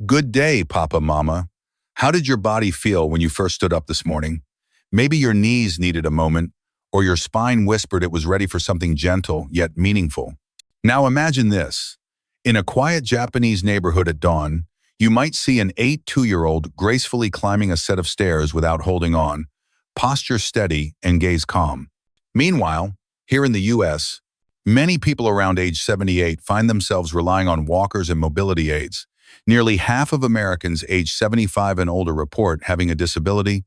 Good day, Papa Mama. How did your body feel when you first stood up this morning? Maybe your knees needed a moment, or your spine whispered it was ready for something gentle yet meaningful. Now imagine this. In a quiet Japanese neighborhood at dawn, you might see an 2-year-old gracefully climbing a set of stairs without holding on, posture steady and gaze calm. Meanwhile, here in the US, many people around age 78 find themselves relying on walkers and mobility aids. Nearly half of Americans age 75 and older report having a disability,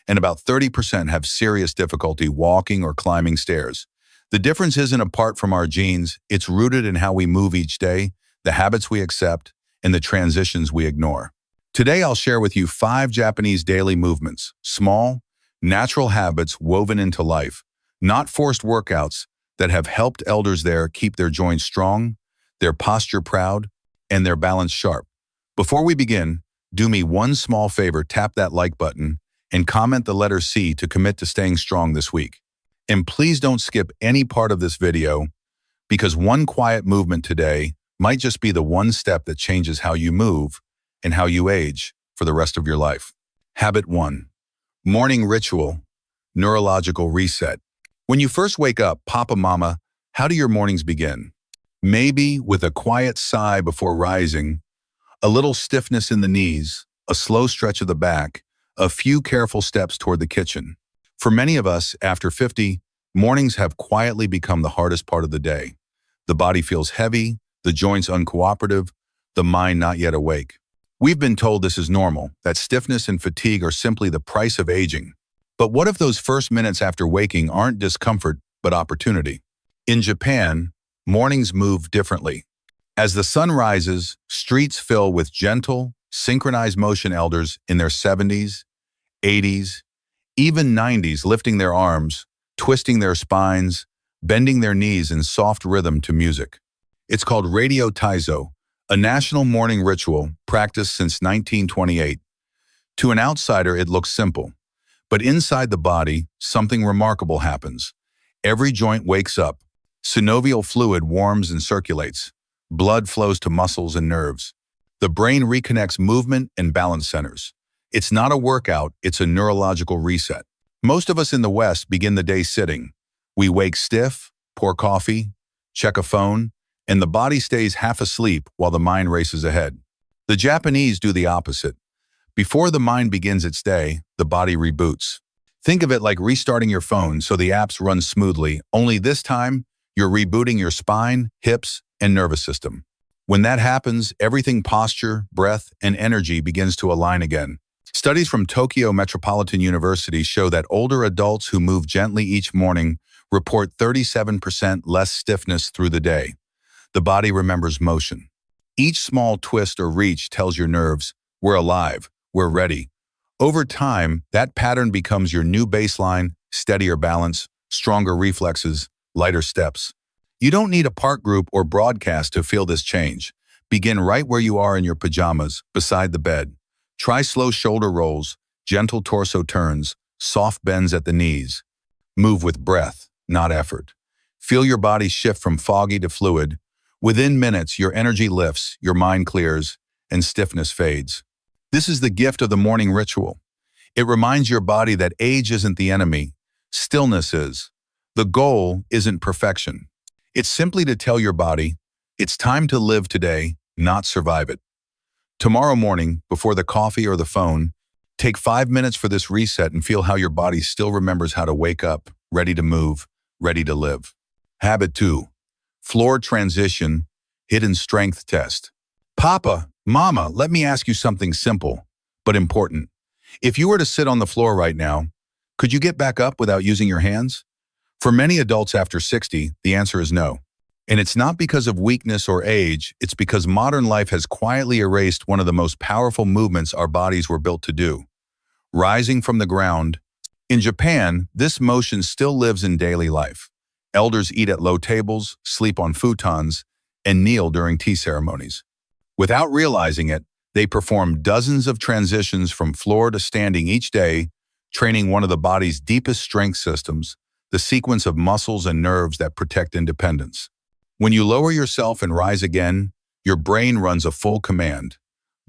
and about 30% have serious difficulty walking or climbing stairs. The difference isn't apart from our genes, it's rooted in how we move each day, the habits we accept, and the transitions we ignore. Today I'll share with you 5 Japanese daily movements, small, natural habits woven into life, not forced workouts, that have helped elders there keep their joints strong, their posture proud, and their balance sharp. Before we begin, do me one small favor, tap that like button and comment the letter C to commit to staying strong this week. And please don't skip any part of this video, because one quiet movement today might just be the one step that changes how you move and how you age for the rest of your life. Habit 1. Morning ritual, neurological reset. When you first wake up, Papa Mama, how do your mornings begin? Maybe with a quiet sigh before rising, a little stiffness in the knees, a slow stretch of the back, a few careful steps toward the kitchen. For many of us, after 50, mornings have quietly become the hardest part of the day. The body feels heavy, the joints uncooperative, the mind not yet awake. We've been told this is normal, that stiffness and fatigue are simply the price of aging. But what if those first minutes after waking aren't discomfort, but opportunity? In Japan, mornings move differently. As the sun rises, streets fill with gentle, synchronized motion, elders in their 70s, 80s, even 90s lifting their arms, twisting their spines, bending their knees in soft rhythm to music. It's called Radio Taizo, a national morning ritual practiced since 1928. To an outsider, it looks simple. But inside the body, something remarkable happens. Every joint wakes up. Synovial fluid warms and circulates. Blood flows to muscles and nerves. The brain reconnects movement and balance centers. It's not a workout, it's a neurological reset. Most of us in the West begin the day sitting. We wake stiff, pour coffee, check a phone, and the body stays half asleep while the mind races ahead. The Japanese do the opposite. Before the mind begins its day, the body reboots. Think of it like restarting your phone so the apps run smoothly, only this time, you're rebooting your spine, hips, and nervous system. When that happens, everything posture, breath, and energy begins to align again. Studies from Tokyo Metropolitan University show that older adults who move gently each morning report 37% less stiffness through the day. The body remembers motion. Each small twist or reach tells your nerves, we're alive, we're ready. Over time, that pattern becomes your new baseline: steadier balance, stronger reflexes, lighter steps. You don't need a park group or broadcast to feel this change. Begin right where you are in your pajamas, beside the bed. Try slow shoulder rolls, gentle torso turns, soft bends at the knees. Move with breath, not effort. Feel your body shift from foggy to fluid. Within minutes, your energy lifts, your mind clears, and stiffness fades. This is the gift of the morning ritual. It reminds your body that age isn't the enemy, stillness is. The goal isn't perfection. It's simply to tell your body, it's time to live today, not survive it. Tomorrow morning, before the coffee or the phone, take 5 minutes for this reset and feel how your body still remembers how to wake up, ready to move, ready to live. Habit 2. Floor transition, hidden strength test. Papa, Mama, let me ask you something simple, but important. If you were to sit on the floor right now, could you get back up without using your hands? For many adults after 60, the answer is no. And it's not because of weakness or age, it's because modern life has quietly erased one of the most powerful movements our bodies were built to do: rising from the ground. In Japan, this motion still lives in daily life. Elders eat at low tables, sleep on futons, and kneel during tea ceremonies. Without realizing it, they perform dozens of transitions from floor to standing each day, training one of the body's deepest strength systems, the sequence of muscles and nerves that protect independence. When you lower yourself and rise again, your brain runs a full command.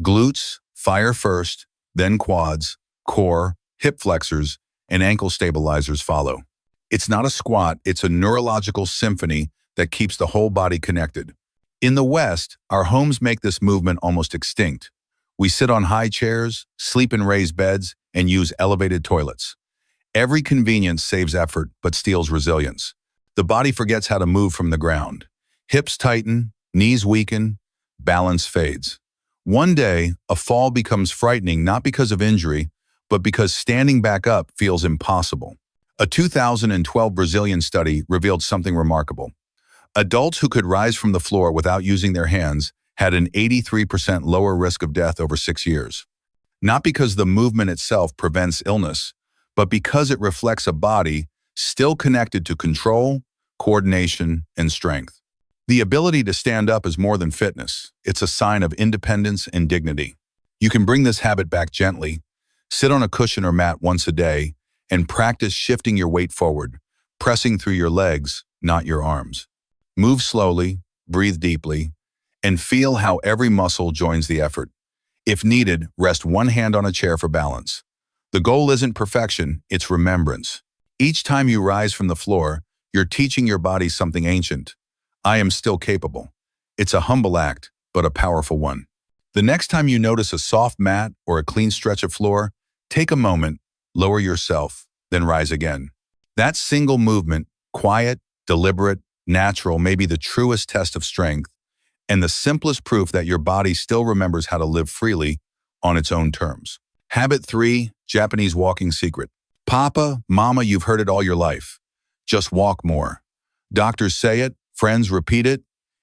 Glutes, fire first, then quads, core, hip flexors, and ankle stabilizers follow. It's not a squat, it's a neurological symphony that keeps the whole body connected. In the West, our homes make this movement almost extinct. We sit on high chairs, sleep in raised beds, and use elevated toilets. Every convenience saves effort but steals resilience. The body forgets how to move from the ground. Hips tighten, knees weaken, balance fades. One day, a fall becomes frightening not because of injury, but because standing back up feels impossible. A 2012 Brazilian study revealed something remarkable. Adults who could rise from the floor without using their hands had an 83% lower risk of death over 6 years. Not because the movement itself prevents illness, but because it reflects a body still connected to control, coordination, and strength. The ability to stand up is more than fitness. It's a sign of independence and dignity. You can bring this habit back gently, sit on a cushion or mat once a day, and practice shifting your weight forward, pressing through your legs, not your arms. Move slowly, breathe deeply, and feel how every muscle joins the effort. If needed, rest one hand on a chair for balance. The goal isn't perfection, it's remembrance. Each time you rise from the floor, you're teaching your body something ancient. I am still capable. It's a humble act, but a powerful one. The next time you notice a soft mat or a clean stretch of floor, take a moment, lower yourself, then rise again. That single movement, quiet, deliberate, natural, may be the truest test of strength and the simplest proof that your body still remembers how to live freely on its own terms. Habit 3, Japanese walking secret. Papa, mama, you've heard it all your life. Just walk more. Doctors say it, friends repeat it,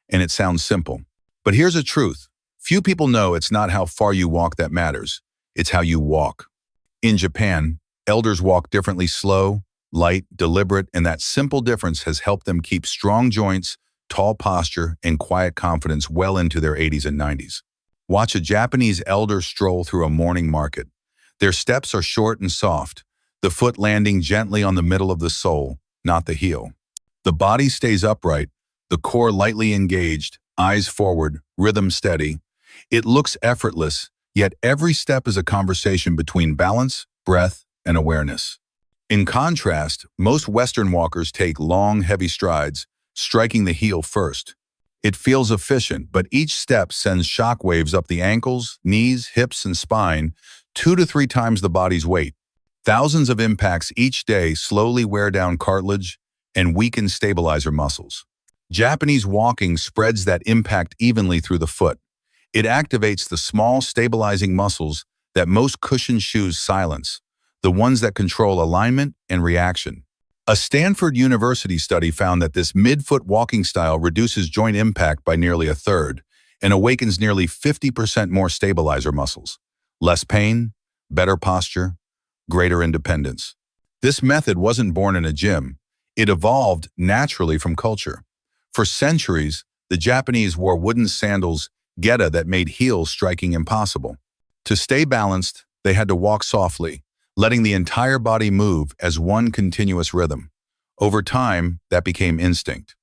and it sounds simple. But here's a truth. Few people know it's not how far you walk that matters. It's how you walk. In Japan, elders walk differently, slow, light, deliberate, and that simple difference has helped them keep strong joints, tall posture, and quiet confidence well into their 80s and 90s. Watch a Japanese elder stroll through a morning market. Their steps are short and soft, the foot landing gently on the middle of the sole, not the heel. The body stays upright, the core lightly engaged, eyes forward, rhythm steady. It looks effortless, yet every step is a conversation between balance, breath, and awareness. In contrast, most Western walkers take long, heavy strides, striking the heel first. It feels efficient, but each step sends shockwaves up the ankles, knees, hips, and spine, 2 to 3 times the body's weight. Thousands of impacts each day slowly wear down cartilage and weaken stabilizer muscles. Japanese walking spreads that impact evenly through the foot. It activates the small, stabilizing muscles that most cushioned shoes silence, the ones that control alignment and reaction. A Stanford University study found that this mid-foot walking style reduces joint impact by nearly 1/3 and awakens nearly 50% more stabilizer muscles. Less pain, better posture, greater independence. This method wasn't born in a gym. It evolved naturally from culture. For centuries, the Japanese wore wooden sandals, geta, that made heels striking impossible. To stay balanced, they had to walk softly, letting the entire body move as one continuous rhythm. Over time, that became instinct.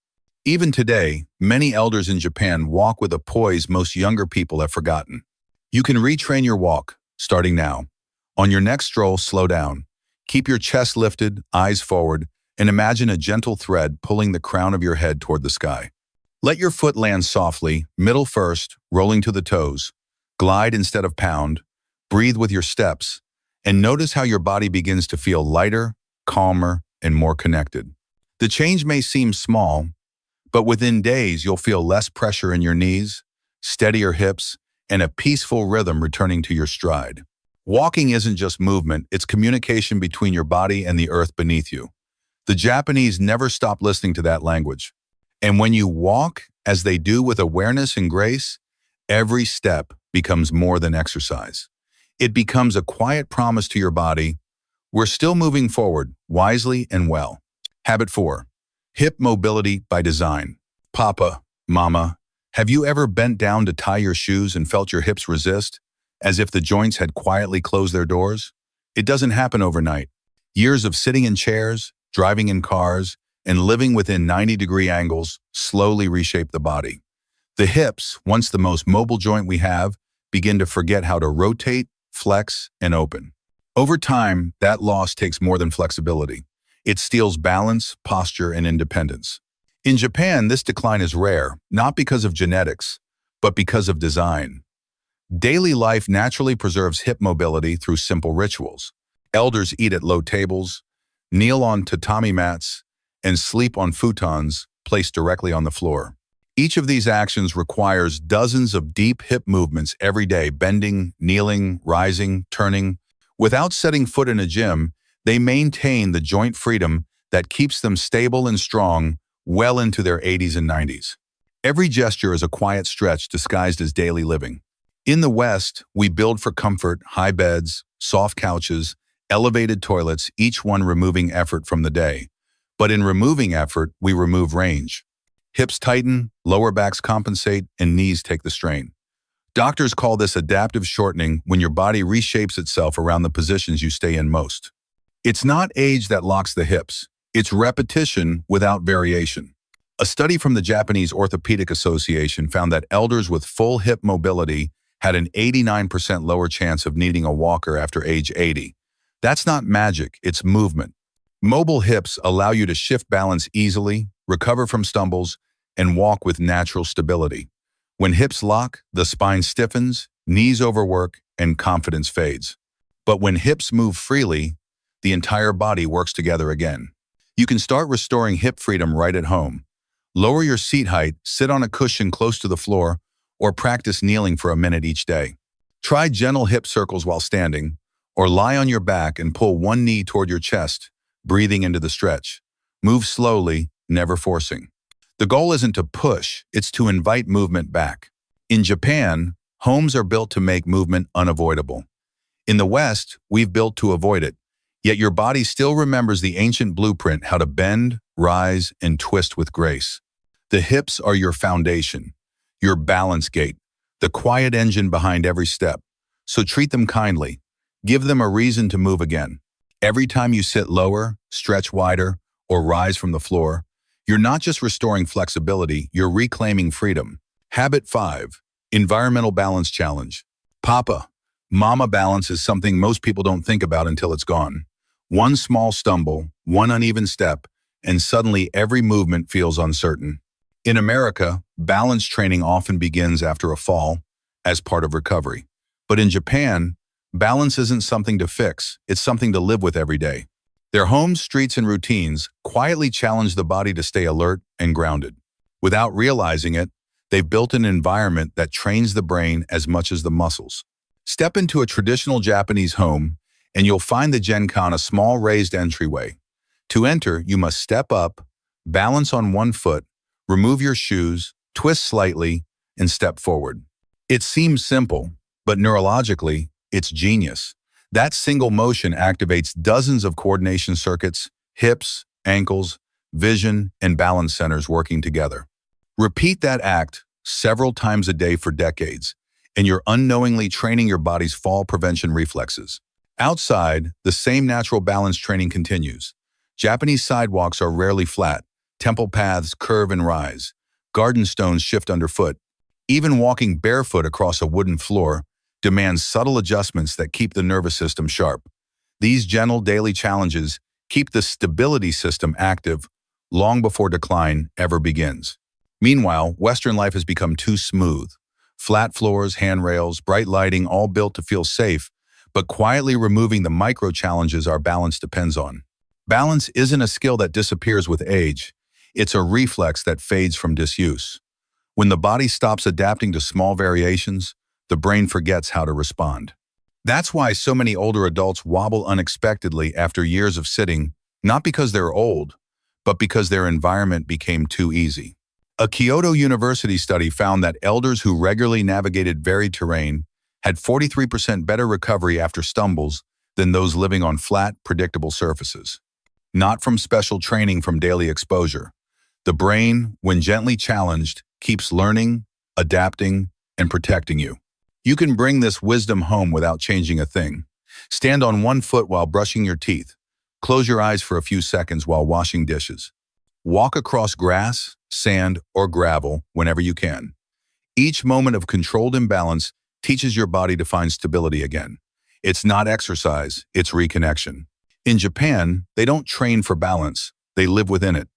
Even today, many elders in Japan walk with a poise most younger people have forgotten. You can retrain your walk, starting now. On your next stroll, slow down. Keep your chest lifted, eyes forward, and imagine a gentle thread pulling the crown of your head toward the sky. Let your foot land softly, middle first, rolling to the toes. Glide instead of pound. Breathe with your steps. And notice how your body begins to feel lighter, calmer, and more connected. The change may seem small, but within days you'll feel less pressure in your knees, steadier hips, and a peaceful rhythm returning to your stride. Walking isn't just movement, it's communication between your body and the earth beneath you. The Japanese never stop listening to that language. And when you walk, as they do with awareness and grace, every step becomes more than exercise. It becomes a quiet promise to your body, we're still moving forward, wisely and well. Habit 4. Hip mobility by design. Papa, mama, have you ever bent down to tie your shoes and felt your hips resist, as if the joints had quietly closed their doors? It doesn't happen overnight. Years of sitting in chairs, driving in cars, and living within 90-degree angles slowly reshape the body. The hips, once the most mobile joint we have, begin to forget how to rotate, flex, and open. Over time, that loss takes more than flexibility. It steals balance, posture, and independence. In Japan, this decline is rare, not because of genetics, but because of design. Daily life naturally preserves hip mobility through simple rituals. Elders eat at low tables, kneel on tatami mats, and sleep on futons placed directly on the floor. Each of these actions requires dozens of deep hip movements every day, bending, kneeling, rising, turning. Without setting foot in a gym, they maintain the joint freedom that keeps them stable and strong well into their 80s and 90s. Every gesture is a quiet stretch disguised as daily living. In the West, we build for comfort, high beds, soft couches, elevated toilets, each one removing effort from the day. But in removing effort, we remove range. Hips tighten, lower backs compensate, and knees take the strain. Doctors call this adaptive shortening when your body reshapes itself around the positions you stay in most. It's not age that locks the hips. It's repetition without variation. A study from the Japanese Orthopedic Association found that elders with full hip mobility had an 89% lower chance of needing a walker after age 80. That's not magic, it's movement. Mobile hips allow you to shift balance easily, recover from stumbles, and walk with natural stability. When hips lock, the spine stiffens, knees overwork, and confidence fades. But when hips move freely, the entire body works together again. You can start restoring hip freedom right at home. Lower your seat height, sit on a cushion close to the floor, or practice kneeling for a minute each day. Try gentle hip circles while standing, or lie on your back and pull one knee toward your chest, breathing into the stretch. Move slowly, never forcing. The goal isn't to push, it's to invite movement back. In Japan, homes are built to make movement unavoidable. In the West, we've built to avoid it, yet your body still remembers the ancient blueprint how to bend, rise, and twist with grace. The hips are your foundation, your balance gate, the quiet engine behind every step. So treat them kindly. Give them a reason to move again. Every time you sit lower, stretch wider, or rise from the floor, you're not just restoring flexibility, you're reclaiming freedom. Habit 5. Environmental Balance Challenge. Papa, Mama balance is something most people don't think about until it's gone. One small stumble, one uneven step, and suddenly every movement feels uncertain. In America, balance training often begins after a fall, as part of recovery. But in Japan, balance isn't something to fix, it's something to live with every day. Their homes, streets, and routines quietly challenge the body to stay alert and grounded. Without realizing it, they've built an environment that trains the brain as much as the muscles. Step into a traditional Japanese home, and you'll find the Genkan a small raised entryway. To enter, you must step up, balance on one foot, remove your shoes, twist slightly, and step forward. It seems simple, but neurologically, it's genius. That single motion activates dozens of coordination circuits, hips, ankles, vision, and balance centers working together. Repeat that act several times a day for decades, and you're unknowingly training your body's fall prevention reflexes. Outside, the same natural balance training continues. Japanese sidewalks are rarely flat. Temple paths curve and rise. Garden stones shift underfoot. Even walking barefoot across a wooden floor demands subtle adjustments that keep the nervous system sharp. These gentle daily challenges keep the stability system active long before decline ever begins. Meanwhile, Western life has become too smooth. Flat floors, handrails, bright lighting, all built to feel safe, but quietly removing the micro challenges our balance depends on. Balance isn't a skill that disappears with age. It's a reflex that fades from disuse. When the body stops adapting to small variations, the brain forgets how to respond. That's why so many older adults wobble unexpectedly after years of sitting, not because they're old, but because their environment became too easy. A Kyoto University study found that elders who regularly navigated varied terrain had 43% better recovery after stumbles than those living on flat, predictable surfaces. Not from special training from daily exposure. The brain, when gently challenged, keeps learning, adapting, and protecting you. You can bring this wisdom home without changing a thing. Stand on one foot while brushing your teeth. Close your eyes for a few seconds while washing dishes. Walk across grass, sand, or gravel whenever you can. Each moment of controlled imbalance teaches your body to find stability again. It's not exercise, it's reconnection. In Japan, they don't train for balance, they live within it.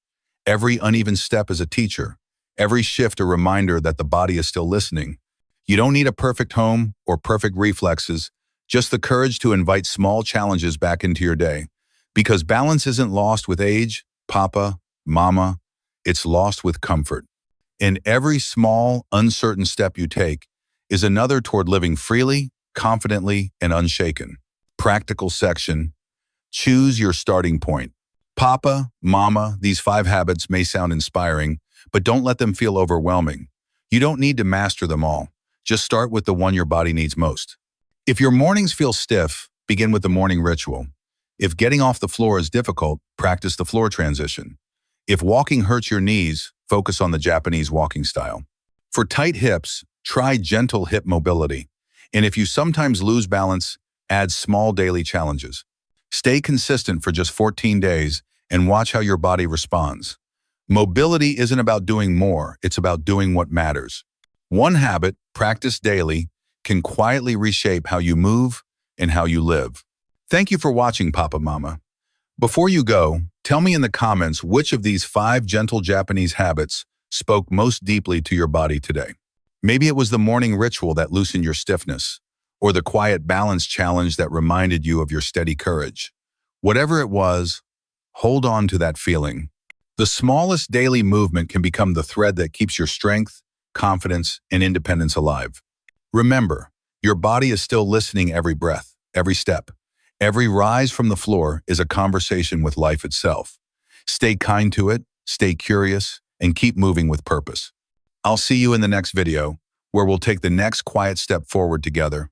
Every uneven step is a teacher, every shift a reminder that the body is still listening. You don't need a perfect home or perfect reflexes, just the courage to invite small challenges back into your day. Because balance isn't lost with age, papa, mama, it's lost with comfort. And every small, uncertain step you take is another toward living freely, confidently, and unshaken. Practical section. Choose your starting point. Papa, mama, these 5 habits may sound inspiring, but don't let them feel overwhelming. You don't need to master them all. Just start with the one your body needs most. If your mornings feel stiff, begin with the morning ritual. If getting off the floor is difficult, practice the floor transition. If walking hurts your knees, focus on the Japanese walking style. For tight hips, try gentle hip mobility. And if you sometimes lose balance, add small daily challenges. Stay consistent for just 14 days and watch how your body responds. Mobility isn't about doing more, it's about doing what matters. One habit, practiced daily, can quietly reshape how you move and how you live. Thank you for watching, Papa Mama. Before you go, tell me in the comments which of these 5 gentle Japanese habits spoke most deeply to your body today. Maybe it was the morning ritual that loosened your stiffness, or the quiet balance challenge that reminded you of your steady courage. Whatever it was, hold on to that feeling. The smallest daily movement can become the thread that keeps your strength, confidence, and independence alive. Remember, your body is still listening every breath, every step. Every rise from the floor is a conversation with life itself. Stay kind to it, stay curious, and keep moving with purpose. I'll see you in the next video, where we'll take the next quiet step forward together.